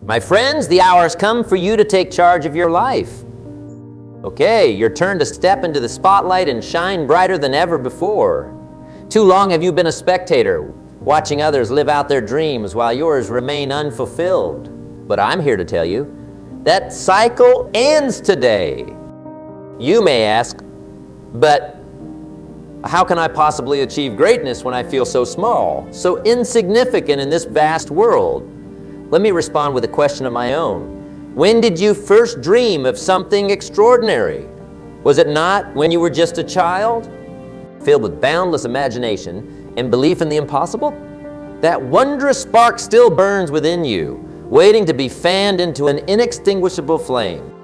My friends, the hour has come for you to take charge of your life. Okay, your turn to step into the spotlight and shine brighter than ever before. Too long have you been a spectator, watching others live out their dreams while yours remain unfulfilled. But I'm here to tell you that cycle ends today. You may ask, but how can I possibly achieve greatness when I feel so small, so insignificant in this vast world? Let me respond with a question of my own. When did you first dream of something extraordinary? Was it not when you were just a child, filled with boundless imagination and belief in the impossible? That wondrous spark still burns within you, waiting to be fanned into an inextinguishable flame.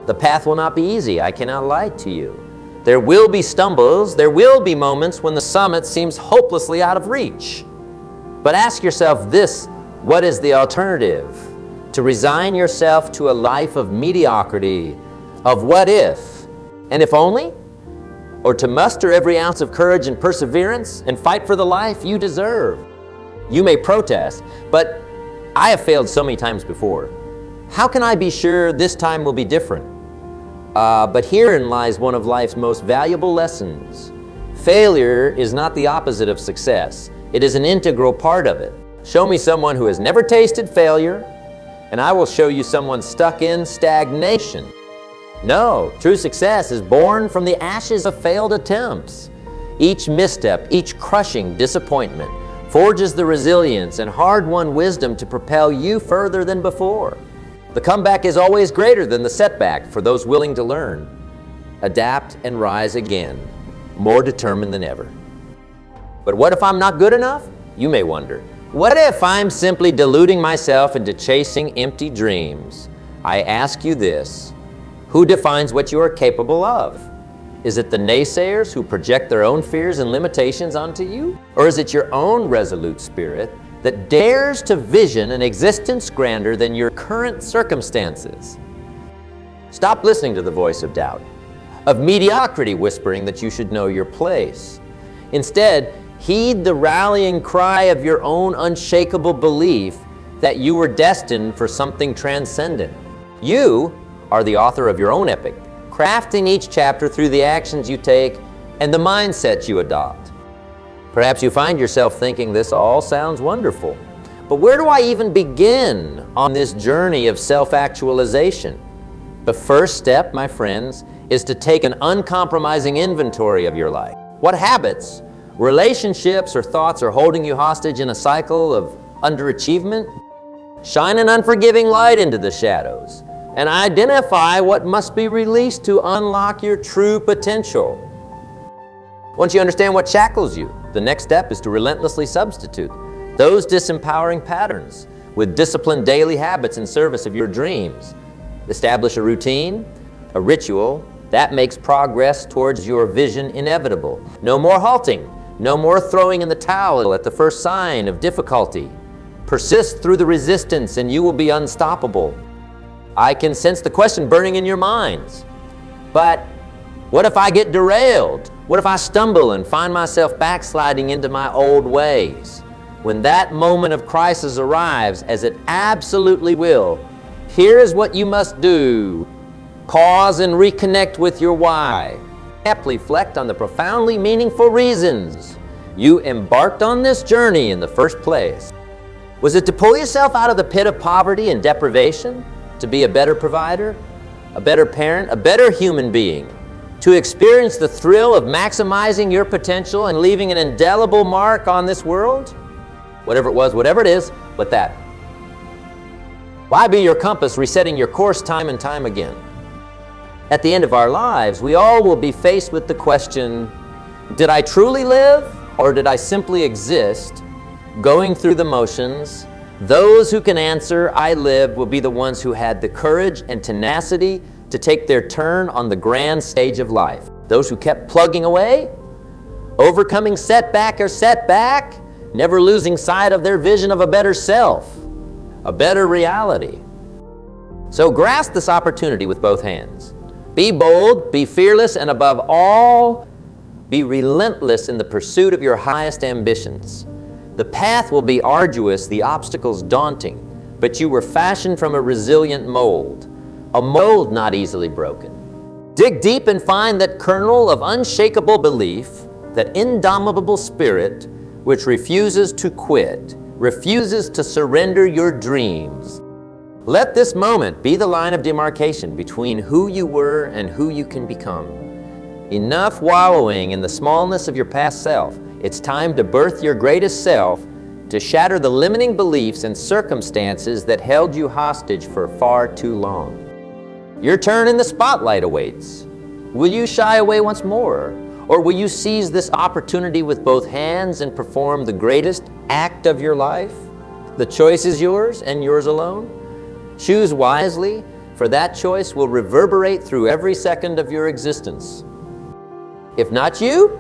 The path will not be easy, I cannot lie to you. There will be stumbles, there will be moments when the summit seems hopelessly out of reach. But ask yourself this, what is the alternative? To resign yourself to a life of mediocrity, of what if, and if only? Or to muster every ounce of courage and perseverance and fight for the life you deserve? You may protest, but I have failed so many times before. How can I be sure this time will be different? But herein lies one of life's most valuable lessons. Failure is not the opposite of success. It is an integral part of it. Show me someone who has never tasted failure, and I will show you someone stuck in stagnation. No, true success is born from the ashes of failed attempts. Each misstep, each crushing disappointment forges the resilience and hard-won wisdom to propel you further than before. The comeback is always greater than the setback for those willing to learn, adapt, and rise again, more determined than ever. But what if I'm not good enough? You may wonder. What if I'm simply deluding myself into chasing empty dreams? I ask you this, who defines what you are capable of? Is it the naysayers who project their own fears and limitations onto you? Or is it your own resolute spirit that dares to vision an existence grander than your current circumstances? Stop listening to the voice of doubt, of mediocrity whispering that you should know your place. Instead, heed the rallying cry of your own unshakable belief that you were destined for something transcendent. You are the author of your own epic, crafting each chapter through the actions you take and the mindset you adopt. Perhaps you find yourself thinking this all sounds wonderful, but where do I even begin on this journey of self-actualization? The first step, my friends, is to take an uncompromising inventory of your life. What habits, relationships, or thoughts are holding you hostage in a cycle of underachievement? Shine an unforgiving light into the shadows and identify what must be released to unlock your true potential. Once you understand what shackles you, the next step is to relentlessly substitute those disempowering patterns with disciplined daily habits in service of your dreams. Establish a routine, a ritual that makes progress towards your vision inevitable. No more halting, no more throwing in the towel at the first sign of difficulty. Persist through the resistance and you will be unstoppable. I can sense the question burning in your minds. But what if I get derailed? What if I stumble and find myself backsliding into my old ways? When that moment of crisis arrives, as it absolutely will, here is what you must do. Pause and reconnect with your why. Reflect on the profoundly meaningful reasons you embarked on this journey in the first place. Was it to pull yourself out of the pit of poverty and deprivation? To be a better provider, a better parent, a better human being? To experience the thrill of maximizing your potential and leaving an indelible mark on this world? Whatever it was, whatever it is, but that. Why be your compass resetting your course time and time again? At the end of our lives, we all will be faced with the question, did I truly live or did I simply exist, going through the motions? Those who can answer, I lived, will be the ones who had the courage and tenacity to take their turn on the grand stage of life. Those who kept plugging away, overcoming setback or setback, never losing sight of their vision of a better self, a better reality. So grasp this opportunity with both hands. Be bold, be fearless, and above all, be relentless in the pursuit of your highest ambitions. The path will be arduous, the obstacles daunting, but you were fashioned from a resilient mold, a mold not easily broken. Dig deep and find that kernel of unshakable belief, that indomitable spirit which refuses to quit, refuses to surrender your dreams. Let this moment be the line of demarcation between who you were and who you can become. Enough wallowing in the smallness of your past self. It's time to birth your greatest self, to shatter the limiting beliefs and circumstances that held you hostage for far too long. Your turn in the spotlight awaits. Will you shy away once more? Or will you seize this opportunity with both hands and perform the greatest act of your life? The choice is yours and yours alone. Choose wisely, for that choice will reverberate through every second of your existence. If not you,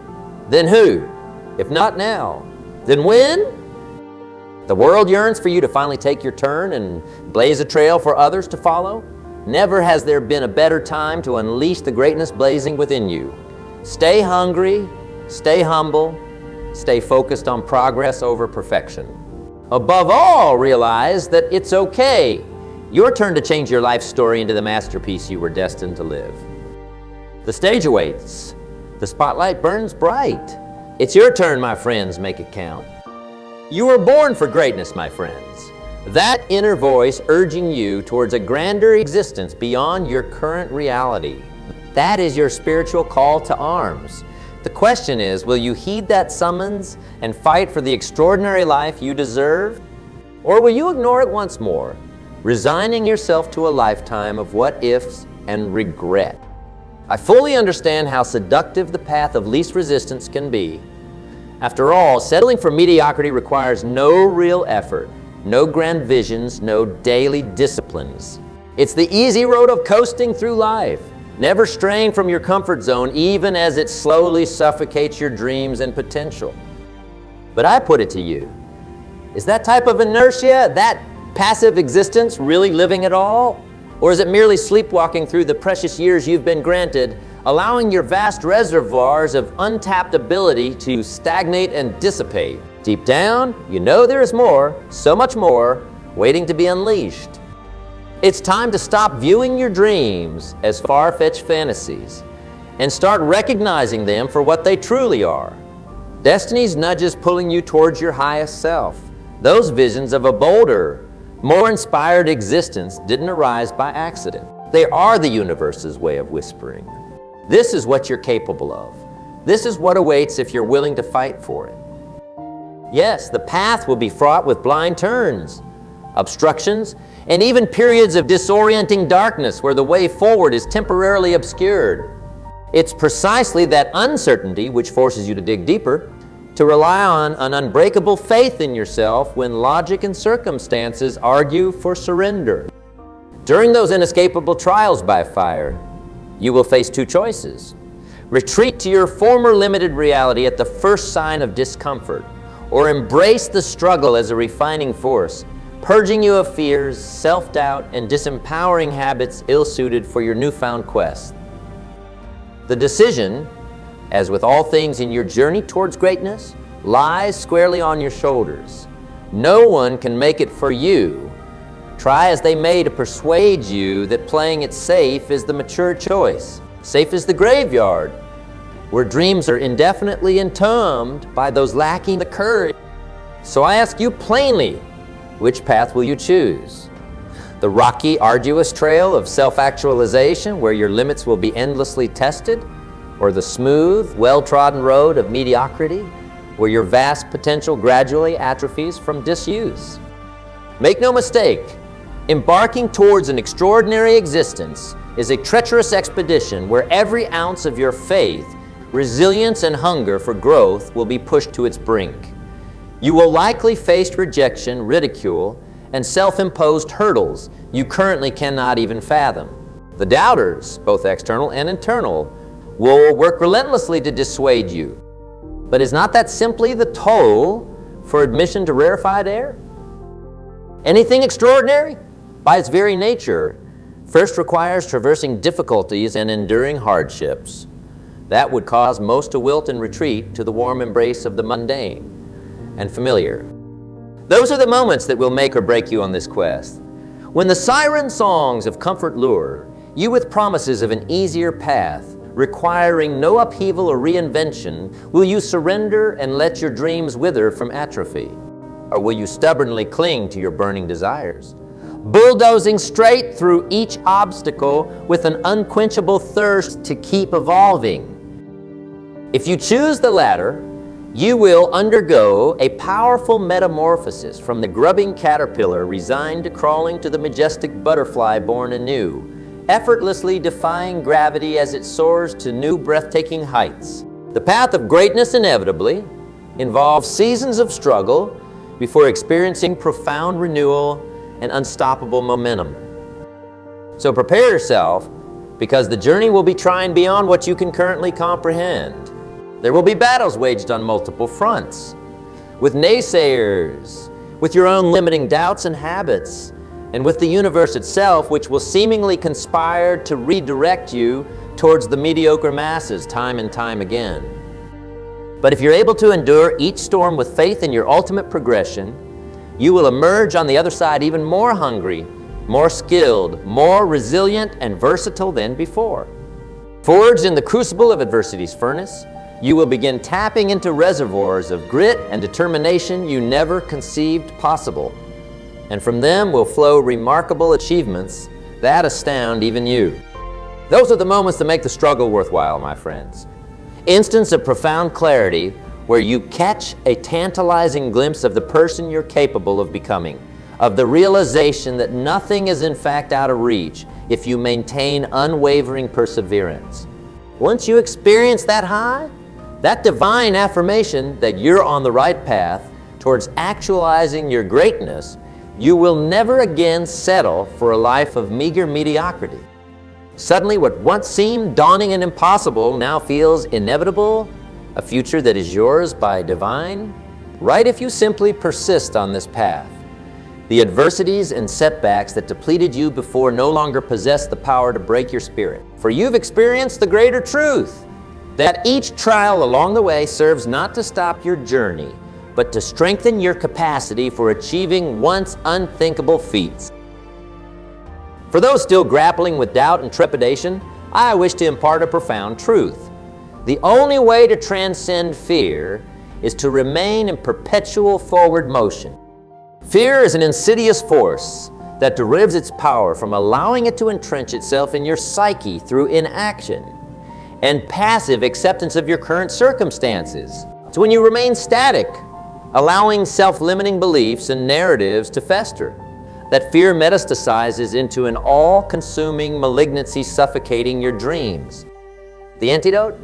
then who? If not now, then when? The world yearns for you to finally take your turn and blaze a trail for others to follow. Never has there been a better time to unleash the greatness blazing within you. Stay hungry, stay humble, stay focused on progress over perfection. Above all, realize that it's okay. Your turn to change your life story into the masterpiece you were destined to live. The stage awaits. The spotlight burns bright. It's your turn, my friends, make it count. You were born for greatness, my friends. That inner voice urging you towards a grander existence beyond your current reality. That is your spiritual call to arms. The question is, will you heed that summons and fight for the extraordinary life you deserve? Or will you ignore it once more, resigning yourself to a lifetime of what-ifs and regret? I fully understand how seductive the path of least resistance can be. After all, settling for mediocrity requires no real effort, no grand visions, no daily disciplines. It's the easy road of coasting through life, never straying from your comfort zone even as it slowly suffocates your dreams and potential. But I put it to you, is that type of inertia, that passive existence, really living at all? Or is it merely sleepwalking through the precious years you've been granted, allowing your vast reservoirs of untapped ability to stagnate and dissipate? Deep down, you know there is more, so much more, waiting to be unleashed. It's time to stop viewing your dreams as far-fetched fantasies and start recognizing them for what they truly are. Destiny's nudges pulling you towards your highest self. Those visions of a bolder, more inspired existence didn't arise by accident. They are the universe's way of whispering. This is what you're capable of. This is what awaits if you're willing to fight for it. Yes, the path will be fraught with blind turns, obstructions, and even periods of disorienting darkness where the way forward is temporarily obscured. It's precisely that uncertainty which forces you to dig deeper, to rely on an unbreakable faith in yourself when logic and circumstances argue for surrender. During those inescapable trials by fire, you will face two choices. Retreat to your former limited reality at the first sign of discomfort, or embrace the struggle as a refining force, purging you of fears, self-doubt, and disempowering habits ill-suited for your newfound quest. The decision, as with all things in your journey towards greatness, lies squarely on your shoulders. No one can make it for you. Try as they may to persuade you that playing it safe is the mature choice. Safe is the graveyard, where dreams are indefinitely entombed by those lacking the courage. So I ask you plainly, which path will you choose? The rocky, arduous trail of self-actualization where your limits will be endlessly tested? Or the smooth, well-trodden road of mediocrity where your vast potential gradually atrophies from disuse? Make no mistake, embarking towards an extraordinary existence is a treacherous expedition where every ounce of your faith, resilience, and hunger for growth will be pushed to its brink. You will likely face rejection, ridicule, and self-imposed hurdles you currently cannot even fathom. The doubters, both external and internal, will work relentlessly to dissuade you. But is not that simply the toll for admission to rarefied air? Anything extraordinary, by its very nature, first requires traversing difficulties and enduring hardships. That would cause most to wilt and retreat to the warm embrace of the mundane and familiar. Those are the moments that will make or break you on this quest. When the siren songs of comfort lure you with promises of an easier path, requiring no upheaval or reinvention, will you surrender and let your dreams wither from atrophy? Or will you stubbornly cling to your burning desires, bulldozing straight through each obstacle with an unquenchable thirst to keep evolving? If you choose the latter, you will undergo a powerful metamorphosis from the grubbing caterpillar resigned to crawling to the majestic butterfly born anew, effortlessly defying gravity as it soars to new breathtaking heights. The path of greatness inevitably involves seasons of struggle before experiencing profound renewal and unstoppable momentum. So prepare yourself, because the journey will be trying beyond what you can currently comprehend. There will be battles waged on multiple fronts, with naysayers, with your own limiting doubts and habits, and with the universe itself, which will seemingly conspire to redirect you towards the mediocre masses time and time again. But if you're able to endure each storm with faith in your ultimate progression, you will emerge on the other side even more hungry, more skilled, more resilient, and versatile than before. Forged in the crucible of adversity's furnace, you will begin tapping into reservoirs of grit and determination you never conceived possible. And from them will flow remarkable achievements that astound even you. Those are the moments that make the struggle worthwhile, my friends. Instants of profound clarity where you catch a tantalizing glimpse of the person you're capable of becoming, of the realization that nothing is in fact out of reach if you maintain unwavering perseverance. Once you experience that high, that divine affirmation that you're on the right path towards actualizing your greatness, you will never again settle for a life of meager mediocrity. Suddenly, what once seemed daunting and impossible now feels inevitable, a future that is yours by divine right if you simply persist on this path. The adversities and setbacks that depleted you before no longer possess the power to break your spirit. For you've experienced the greater truth, that each trial along the way serves not to stop your journey, but to strengthen your capacity for achieving once unthinkable feats. For those still grappling with doubt and trepidation, I wish to impart a profound truth. The only way to transcend fear is to remain in perpetual forward motion. Fear is an insidious force that derives its power from allowing it to entrench itself in your psyche through inaction and passive acceptance of your current circumstances. It's when you remain static, allowing self-limiting beliefs and narratives to fester, that fear metastasizes into an all-consuming malignancy suffocating your dreams. The antidote?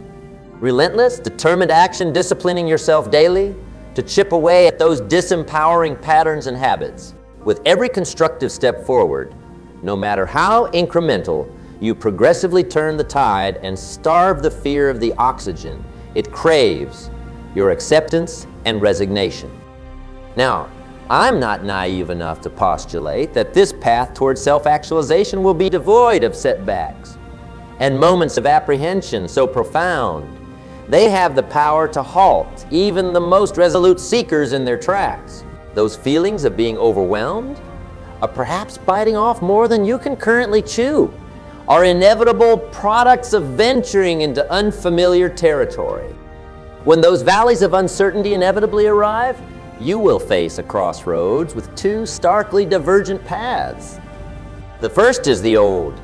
Relentless, determined action, disciplining yourself daily to chip away at those disempowering patterns and habits. With every constructive step forward, no matter how incremental, you progressively turn the tide and starve the fear of the oxygen it craves, your acceptance and resignation. Now, I'm not naive enough to postulate that this path towards self-actualization will be devoid of setbacks and moments of apprehension so profound they have the power to halt even the most resolute seekers in their tracks. Those feelings of being overwhelmed, of perhaps biting off more than you can currently chew, are inevitable products of venturing into unfamiliar territory. When those valleys of uncertainty inevitably arrive, you will face a crossroads with two starkly divergent paths. The first is the old,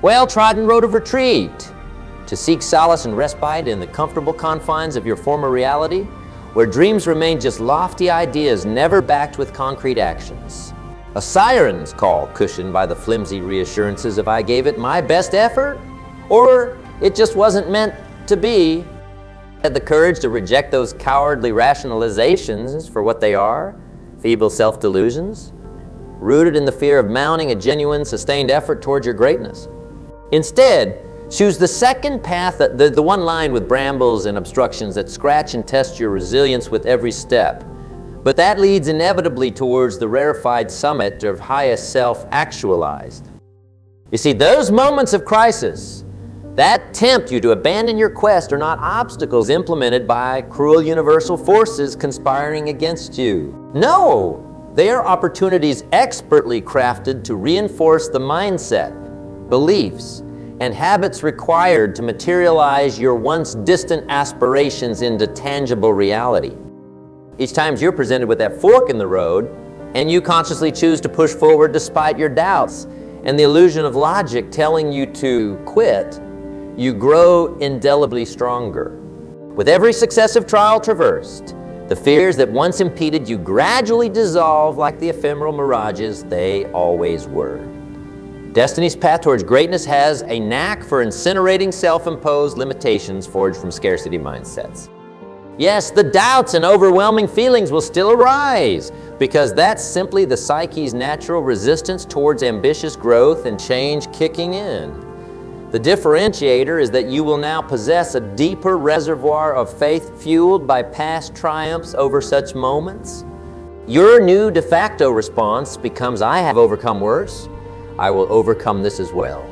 well-trodden road of retreat, to seek solace and respite in the comfortable confines of your former reality, where dreams remain just lofty ideas never backed with concrete actions. A siren's call cushioned by the flimsy reassurances of I gave it my best effort, or it just wasn't meant to be. Had the courage to reject those cowardly rationalizations for what they are, feeble self-delusions, rooted in the fear of mounting a genuine, sustained effort towards your greatness. Instead, choose the second path, the one lined with brambles and obstructions that scratch and test your resilience with every step. But that leads inevitably towards the rarefied summit of highest self-actualized. You see, those moments of crisis that tempt you to abandon your quest are not obstacles implemented by cruel universal forces conspiring against you. No, They are opportunities expertly crafted to reinforce the mindset, beliefs, and habits required to materialize your once distant aspirations into tangible reality. Each time you're presented with that fork in the road, and you consciously choose to push forward despite your doubts and the illusion of logic telling you to quit, you grow indelibly stronger. With every successive trial traversed, the fears that once impeded you gradually dissolve like the ephemeral mirages they always were. Destiny's path towards greatness has a knack for incinerating self-imposed limitations forged from scarcity mindsets. Yes, the doubts and overwhelming feelings will still arise, because that's simply the psyche's natural resistance towards ambitious growth and change kicking in. The differentiator is that you will now possess a deeper reservoir of faith fueled by past triumphs over such moments. Your new de facto response becomes, I have overcome worse, I will overcome this as well.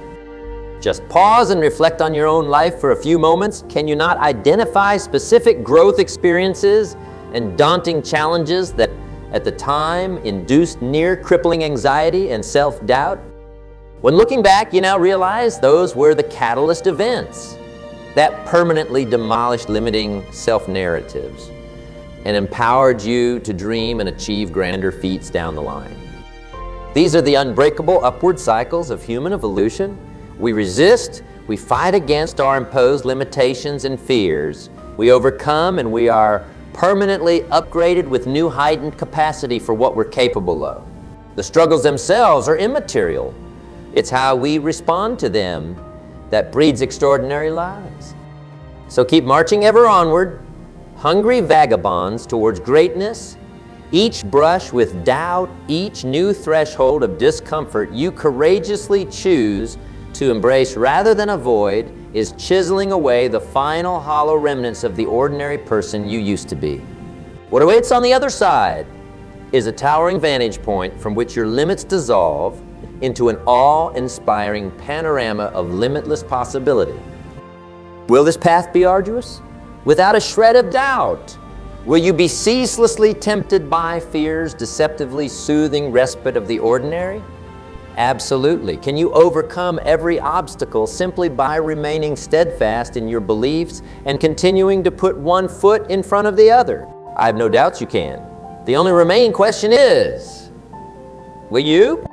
Just pause and reflect on your own life for a few moments. Can you not identify specific growth experiences and daunting challenges that at the time induced near crippling anxiety and self-doubt? When looking back, you now realize those were the catalyst events that permanently demolished limiting self-narratives and empowered you to dream and achieve grander feats down the line. These are the unbreakable upward cycles of human evolution. We resist, we fight against our imposed limitations and fears. We overcome, and we are permanently upgraded with new heightened capacity for what we're capable of. The struggles themselves are immaterial. It's how we respond to them that breeds extraordinary lives. So keep marching ever onward, hungry vagabonds towards greatness. Each brush with doubt, each new threshold of discomfort you courageously choose to embrace rather than avoid is chiseling away the final hollow remnants of the ordinary person you used to be. What awaits on the other side is a towering vantage point from which your limits dissolve into an awe-inspiring panorama of limitless possibility. Will this path be arduous? Without a shred of doubt. Will you be ceaselessly tempted by fear's deceptively soothing respite of the ordinary? Absolutely. Can you overcome every obstacle simply by remaining steadfast in your beliefs and continuing to put one foot in front of the other? I have no doubts you can. The only remaining question is, will you?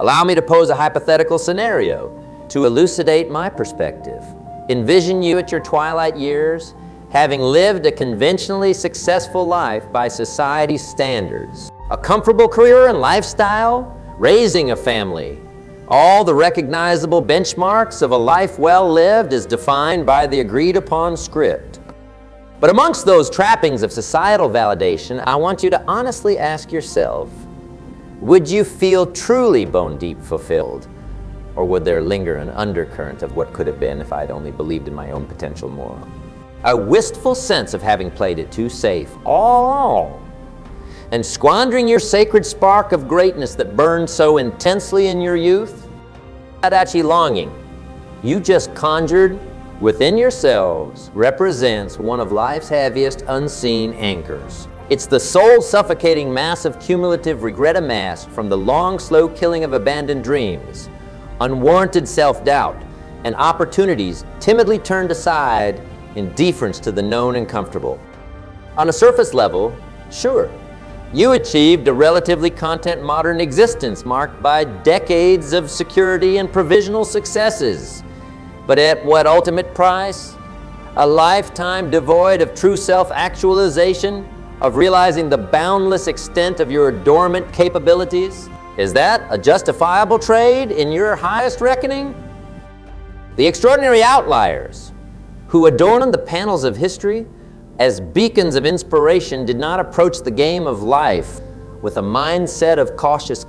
Allow me to pose a hypothetical scenario to elucidate my perspective. Envision you at your twilight years, having lived a conventionally successful life by society's standards, a comfortable career and lifestyle, raising a family, all the recognizable benchmarks of a life well lived as defined by the agreed upon script. But amongst those trappings of societal validation, I want you to honestly ask yourself, would you feel truly bone deep fulfilled? Or would there linger an undercurrent of what could have been if I'd only believed in my own potential more? A wistful sense of having played it too safe all along, and squandering your sacred spark of greatness that burned so intensely in your youth? Not actually longing you just conjured within yourselves represents one of life's heaviest unseen anchors. It's the soul-suffocating mass of cumulative regret amassed from the long, slow killing of abandoned dreams, unwarranted self-doubt, and opportunities timidly turned aside in deference to the known and comfortable. On a surface level, sure, you achieved a relatively content modern existence marked by decades of security and provisional successes. But at what ultimate price? A lifetime devoid of true self-actualization, of realizing the boundless extent of your dormant capabilities? Is that a justifiable trade in your highest reckoning? The extraordinary outliers who adorn the panels of history as beacons of inspiration did not approach the game of life with a mindset of cautious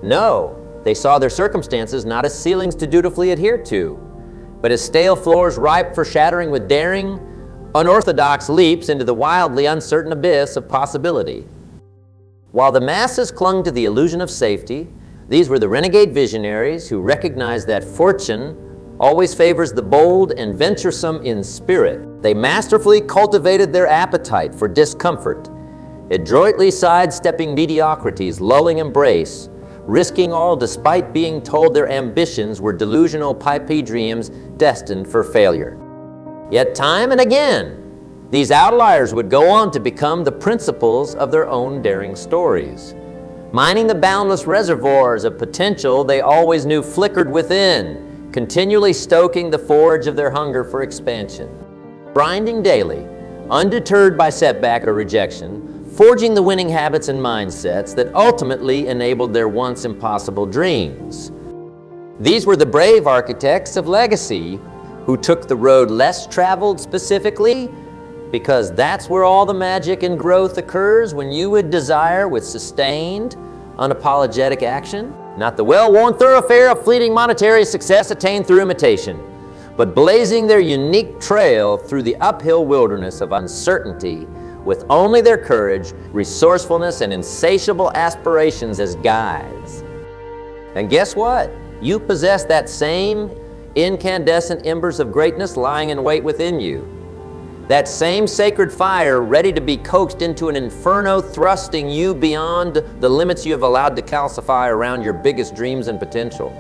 No, they saw their circumstances not as ceilings to dutifully adhere to, but as stale floors ripe for shattering with daring, unorthodox leaps into the wildly uncertain abyss of possibility. While the masses clung to the illusion of safety, these were the renegade visionaries who recognized that fortune always favors the bold and venturesome in spirit. They masterfully cultivated their appetite for discomfort, adroitly sidestepping mediocrity's lulling embrace, risking all despite being told their ambitions were delusional pipe dreams destined for failure. Yet time and again, these outliers would go on to become the principals of their own daring stories, mining the boundless reservoirs of potential they always knew flickered within, continually stoking the forge of their hunger for expansion, grinding daily, undeterred by setback or rejection, forging the winning habits and mindsets that ultimately enabled their once impossible dreams. These were the brave architects of legacy who took the road less traveled specifically, because that's where all the magic and growth occurs when you would desire with sustained, unapologetic action, not the well-worn thoroughfare of fleeting monetary success attained through imitation, but blazing their unique trail through the uphill wilderness of uncertainty with only their courage, resourcefulness, and insatiable aspirations as guides. And guess what? You possess that same incandescent embers of greatness lying in wait within you. That same sacred fire ready to be coaxed into an inferno, thrusting you beyond the limits you have allowed to calcify around your biggest dreams and potential.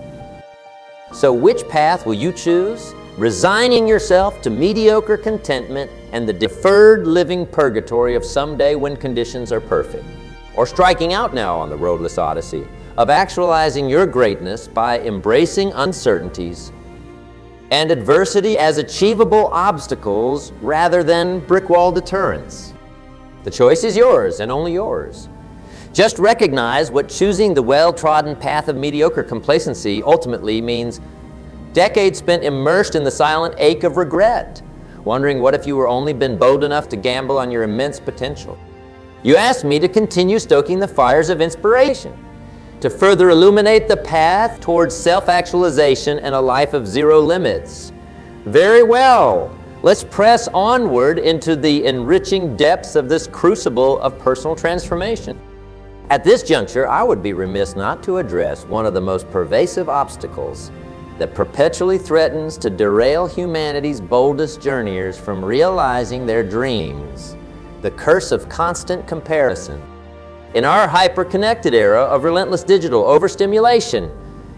So which path will you choose? Resigning yourself to mediocre contentment and the deferred living purgatory of someday when conditions are perfect? Or striking out now on the roadless odyssey of actualizing your greatness by embracing uncertainties and adversity as achievable obstacles rather than brick wall deterrents? The choice is yours and only yours. Just recognize what choosing the well-trodden path of mediocre complacency ultimately means: decades spent immersed in the silent ache of regret, wondering what if you were only been bold enough to gamble on your immense potential. You asked me to continue stoking the fires of inspiration, to further illuminate the path towards self-actualization and a life of zero limits. Very well, let's press onward into the enriching depths of this crucible of personal transformation. At this juncture, I would be remiss not to address one of the most pervasive obstacles that perpetually threatens to derail humanity's boldest journeyers from realizing their dreams: the curse of constant comparison. In our hyper-connected era of relentless digital overstimulation,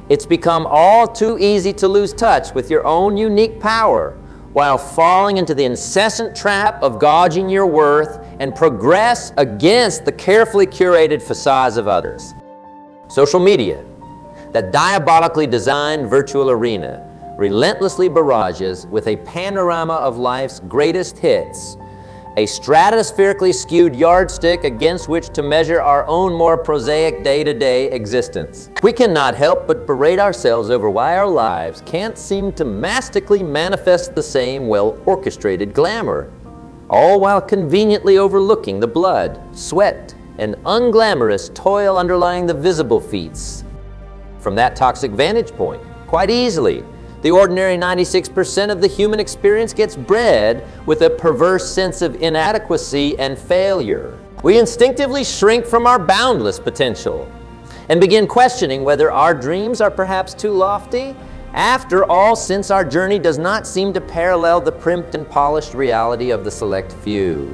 it's become all too easy to lose touch with your own unique power while falling into the incessant trap of gauging your worth and progress against the carefully curated facades of others. Social media, that diabolically designed virtual arena, relentlessly barrages with a panorama of life's greatest hits, a stratospherically skewed yardstick against which to measure our own more prosaic day-to-day existence. We cannot help but berate ourselves over why our lives can't seem to mastically manifest the same well-orchestrated glamour, all while conveniently overlooking the blood, sweat, and unglamorous toil underlying the visible feats. From that toxic vantage point, quite easily, the ordinary 96% of the human experience gets bred with a perverse sense of inadequacy and failure. We instinctively shrink from our boundless potential and begin questioning whether our dreams are perhaps too lofty. After all, since our journey does not seem to parallel the primped and polished reality of the select few.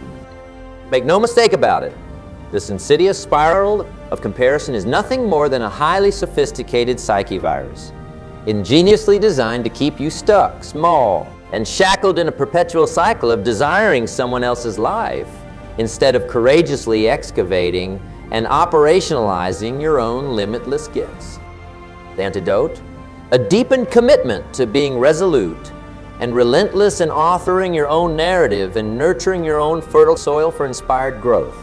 Make no mistake about it, this insidious spiral of comparison is nothing more than a highly sophisticated psyche virus, ingeniously designed to keep you stuck, small, and shackled in a perpetual cycle of desiring someone else's life, instead of courageously excavating and operationalizing your own limitless gifts. The antidote? A deepened commitment to being resolute and relentless in authoring your own narrative and nurturing your own fertile soil for inspired growth.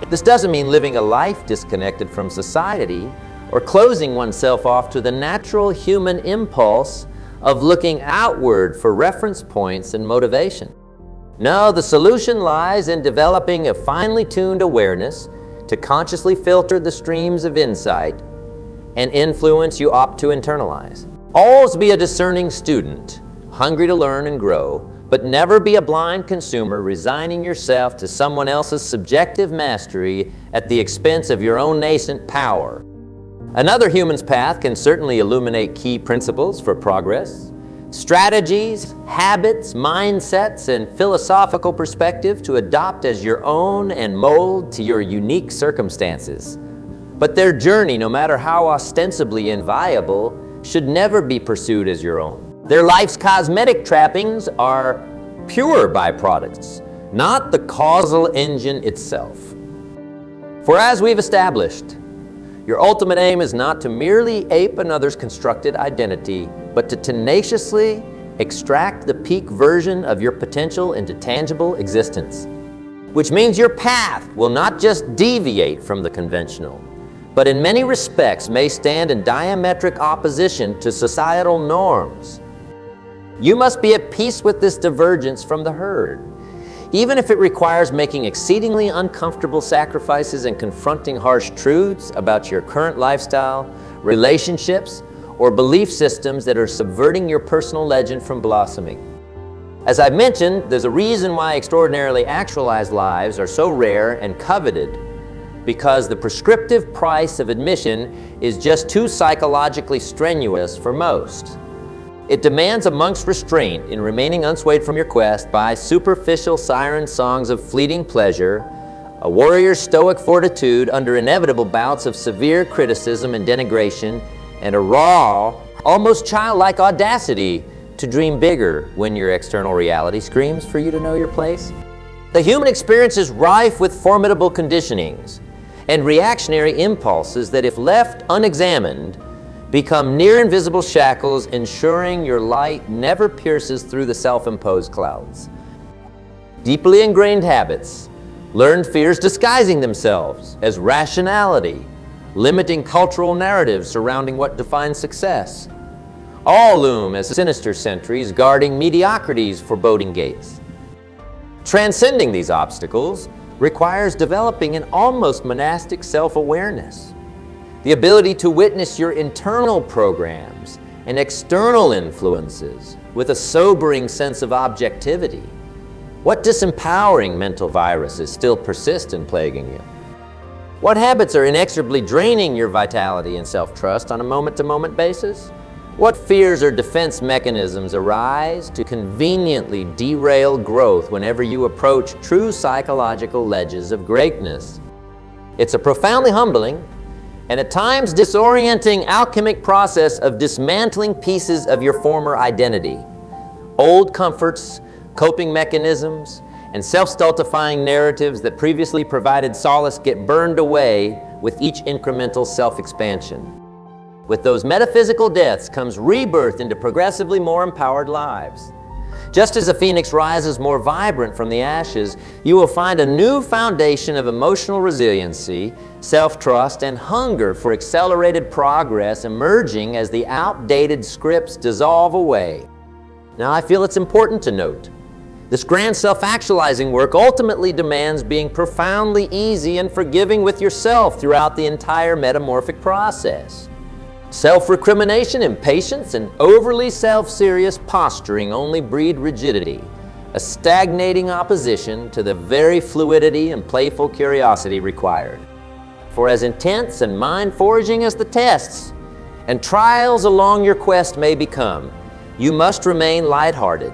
This doesn't mean living a life disconnected from society or closing oneself off to the natural human impulse of looking outward for reference points and motivation. No, the solution lies in developing a finely tuned awareness to consciously filter the streams of insight and influence you opt to internalize. Always be a discerning student, hungry to learn and grow, but never be a blind consumer, resigning yourself to someone else's subjective mastery at the expense of your own nascent power. Another human's path can certainly illuminate key principles for progress, strategies, habits, mindsets, and philosophical perspective to adopt as your own and mold to your unique circumstances. But their journey, no matter how ostensibly inviolable, should never be pursued as your own. Their life's cosmetic trappings are pure byproducts, not the causal engine itself. For as we've established, your ultimate aim is not to merely ape another's constructed identity, but to tenaciously extract the peak version of your potential into tangible existence. Which means your path will not just deviate from the conventional, but in many respects may stand in diametric opposition to societal norms. You must be at peace with this divergence from the herd, even if it requires making exceedingly uncomfortable sacrifices and confronting harsh truths about your current lifestyle, relationships, or belief systems that are subverting your personal legend from blossoming. As I've mentioned, there's a reason why extraordinarily actualized lives are so rare and coveted, because the prescriptive price of admission is just too psychologically strenuous for most. It demands amongst restraint in remaining unswayed from your quest by superficial siren songs of fleeting pleasure, a warrior's stoic fortitude under inevitable bouts of severe criticism and denigration, and a raw, almost childlike audacity to dream bigger when your external reality screams for you to know your place. The human experience is rife with formidable conditionings and reactionary impulses that, if left unexamined, become near invisible shackles, ensuring your light never pierces through the self-imposed clouds. Deeply ingrained habits, learned fears disguising themselves as rationality, limiting cultural narratives surrounding what defines success, all loom as sinister sentries guarding mediocrity's foreboding gates. Transcending these obstacles requires developing an almost monastic self-awareness, the ability to witness your internal programs and external influences with a sobering sense of objectivity. What disempowering mental viruses still persist in plaguing you? What habits are inexorably draining your vitality and self-trust on a moment-to-moment basis? What fears or defense mechanisms arise to conveniently derail growth whenever you approach true psychological ledges of greatness? It's a profoundly humbling and at times disorienting alchemic process of dismantling pieces of your former identity. Old comforts, coping mechanisms, and self-stultifying narratives that previously provided solace get burned away with each incremental self-expansion. With those metaphysical deaths comes rebirth into progressively more empowered lives. Just as a phoenix rises more vibrant from the ashes, you will find a new foundation of emotional resiliency, self-trust, and hunger for accelerated progress emerging as the outdated scripts dissolve away. Now, I feel it's important to note, this grand self-actualizing work ultimately demands being profoundly easy and forgiving with yourself throughout the entire metamorphic process. Self-recrimination, impatience, and overly self-serious posturing only breed rigidity, a stagnating opposition to the very fluidity and playful curiosity required. For as intense and mind-forging as the tests and trials along your quest may become, you must remain lighthearted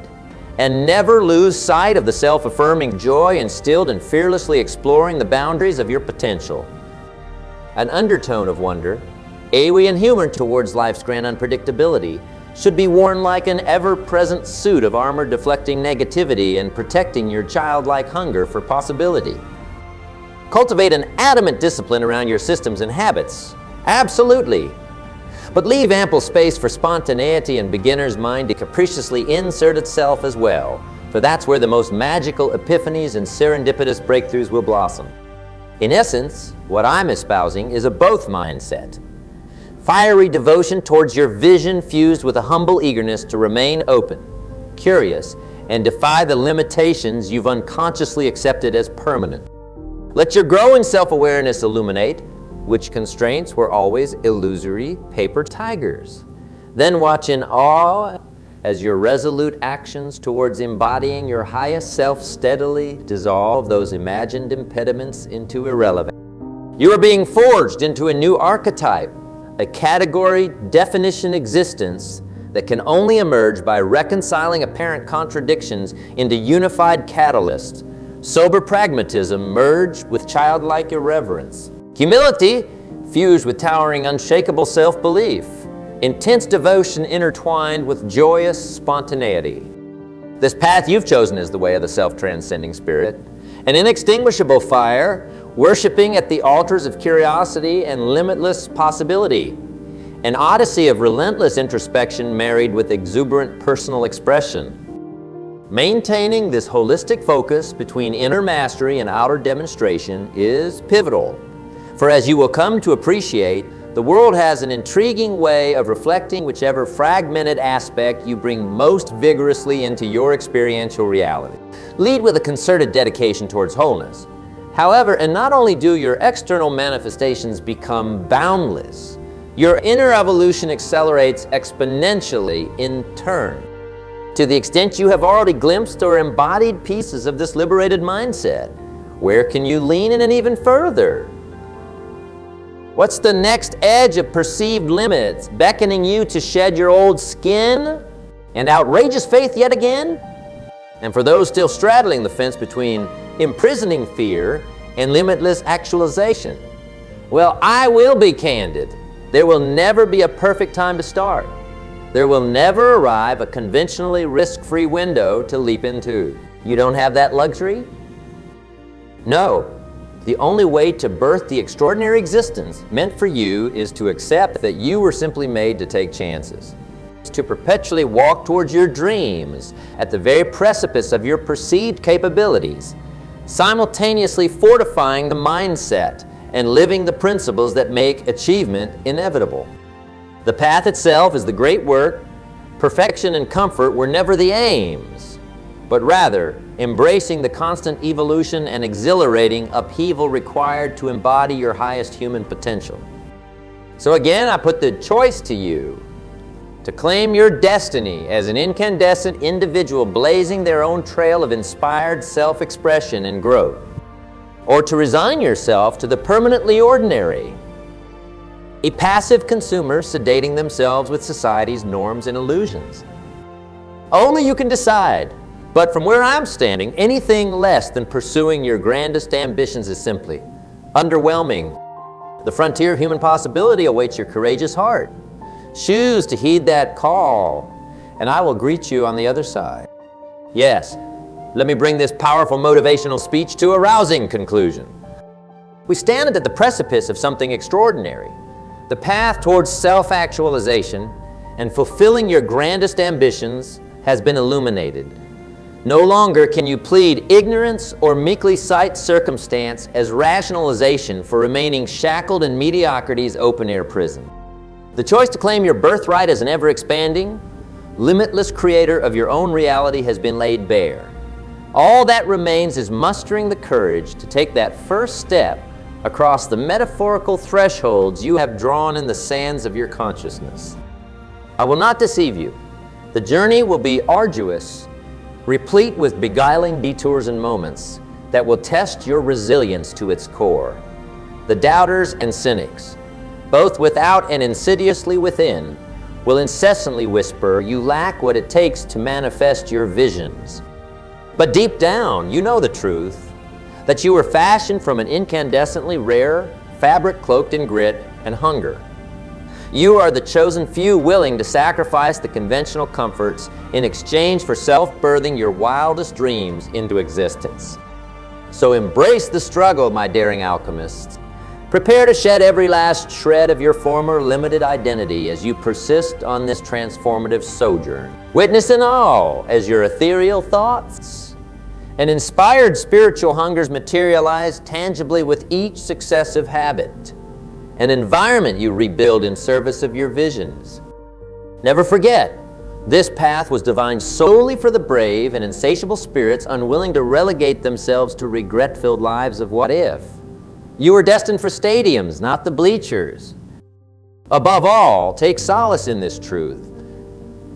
and never lose sight of the self-affirming joy instilled in fearlessly exploring the boundaries of your potential. An undertone of wonder, alien humor towards life's grand unpredictability, should be worn like an ever-present suit of armor deflecting negativity and protecting your childlike hunger for possibility. Cultivate an adamant discipline around your systems and habits, absolutely. But leave ample space for spontaneity and beginner's mind to capriciously insert itself as well, for that's where the most magical epiphanies and serendipitous breakthroughs will blossom. In essence, what I'm espousing is a both mindset. Fiery devotion towards your vision fused with a humble eagerness to remain open, curious, and defy the limitations you've unconsciously accepted as permanent. Let your growing self-awareness illuminate which constraints were always illusory paper tigers. Then watch in awe as your resolute actions towards embodying your highest self steadily dissolve those imagined impediments into irrelevance. You are being forged into a new archetype, a category definition existence that can only emerge by reconciling apparent contradictions into unified catalysts. Sober pragmatism merged with childlike irreverence. Humility fused with towering, unshakable self-belief. Intense devotion intertwined with joyous spontaneity. This path you've chosen is the way of the self-transcending spirit. An inextinguishable fire, worshiping at the altars of curiosity and limitless possibility. An odyssey of relentless introspection married with exuberant personal expression. Maintaining this holistic focus between inner mastery and outer demonstration is pivotal. For as you will come to appreciate, the world has an intriguing way of reflecting whichever fragmented aspect you bring most vigorously into your experiential reality. Lead with a concerted dedication towards wholeness. However, and not only do your external manifestations become boundless, your inner evolution accelerates exponentially in turn. To the extent you have already glimpsed or embodied pieces of this liberated mindset, where can you lean in it even further? What's the next edge of perceived limits, beckoning you to shed your old skin and outrageous faith yet again? And for those still straddling the fence between imprisoning fear and limitless actualization, well, I will be candid. There will never be a perfect time to start. There will never arrive a conventionally risk-free window to leap into. You don't have that luxury? No. The only way to birth the extraordinary existence meant for you is to accept that you were simply made to take chances. It's to perpetually walk towards your dreams at the very precipice of your perceived capabilities, simultaneously fortifying the mindset and living the principles that make achievement inevitable. The path itself is the great work. Perfection and comfort were never the aims, but rather embracing the constant evolution and exhilarating upheaval required to embody your highest human potential. So again, I put the choice to you to claim your destiny as an incandescent individual blazing their own trail of inspired self-expression and growth, or to resign yourself to the permanently ordinary, a passive consumer sedating themselves with society's norms and illusions. Only you can decide. But from where I'm standing, anything less than pursuing your grandest ambitions is simply underwhelming. The frontier of human possibility awaits your courageous heart. Choose to heed that call, and I will greet you on the other side. Yes, let me bring this powerful motivational speech to a rousing conclusion. We stand at the precipice of something extraordinary. The path towards self-actualization and fulfilling your grandest ambitions has been illuminated. No longer can you plead ignorance or meekly cite circumstance as rationalization for remaining shackled in mediocrity's open-air prison. The choice to claim your birthright as an ever-expanding, limitless creator of your own reality has been laid bare. All that remains is mustering the courage to take that first step across the metaphorical thresholds you have drawn in the sands of your consciousness. I will not deceive you. The journey will be arduous, replete with beguiling detours and moments that will test your resilience to its core. The doubters and cynics, both without and insidiously within, will incessantly whisper you lack what it takes to manifest your visions. But deep down, you know the truth, that you were fashioned from an incandescently rare fabric cloaked in grit and hunger. You are the chosen few willing to sacrifice the conventional comforts in exchange for self-birthing your wildest dreams into existence. So embrace the struggle, my daring alchemists. Prepare to shed every last shred of your former limited identity as you persist on this transformative sojourn. Witness in all as your ethereal thoughts and inspired spiritual hungers materialize tangibly with each successive habit. An environment you rebuild in service of your visions. Never forget, this path was designed solely for the brave and insatiable spirits unwilling to relegate themselves to regret-filled lives of what if. You were destined for stadiums, not the bleachers. Above all, take solace in this truth.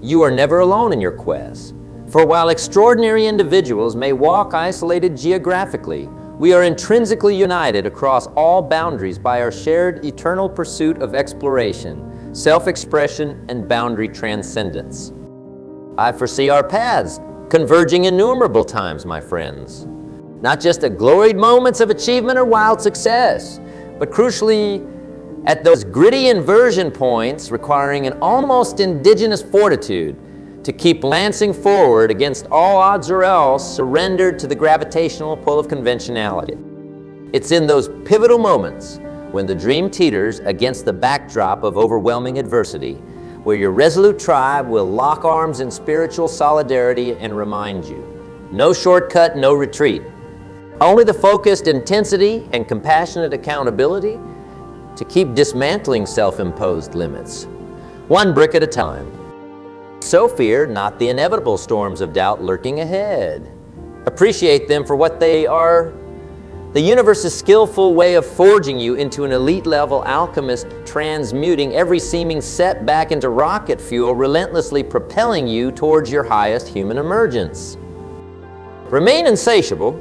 You are never alone in your quest. For while extraordinary individuals may walk isolated geographically, we are intrinsically united across all boundaries by our shared eternal pursuit of exploration, self-expression, and boundary transcendence. I foresee our paths converging innumerable times, my friends. Not just at gloried moments of achievement or wild success, but crucially at those gritty inversion points requiring an almost indigenous fortitude to keep lancing forward against all odds or else surrendered to the gravitational pull of conventionality. It's in those pivotal moments when the dream teeters against the backdrop of overwhelming adversity, where your resolute tribe will lock arms in spiritual solidarity and remind you, no shortcut, no retreat. Only the focused intensity and compassionate accountability to keep dismantling self-imposed limits, one brick at a time. So fear not the inevitable storms of doubt lurking ahead. Appreciate them for what they are, the universe's skillful way of forging you into an elite-level alchemist, transmuting every seeming setback into rocket fuel, relentlessly propelling you towards your highest human emergence. Remain insatiable,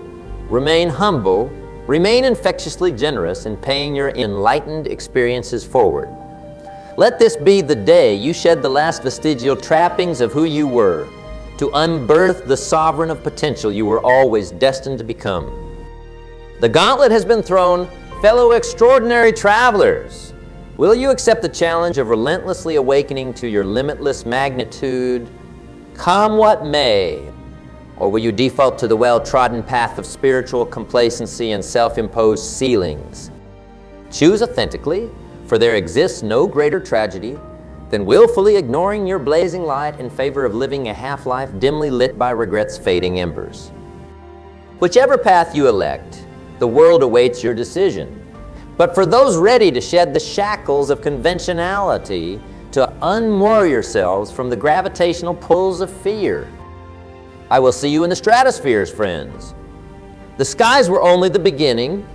remain humble, remain infectiously generous in paying your enlightened experiences forward. Let this be the day you shed the last vestigial trappings of who you were, to unbirth the sovereign of potential you were always destined to become. The gauntlet has been thrown, fellow extraordinary travelers. Will you accept the challenge of relentlessly awakening to your limitless magnitude, come what may? Or will you default to the well-trodden path of spiritual complacency and self-imposed ceilings? Choose authentically, for there exists no greater tragedy than willfully ignoring your blazing light in favor of living a half-life dimly lit by regret's fading embers. Whichever path you elect, the world awaits your decision. But for those ready to shed the shackles of conventionality, to unmoor yourselves from the gravitational pulls of fear, I will see you in the stratospheres, friends. The skies were only the beginning,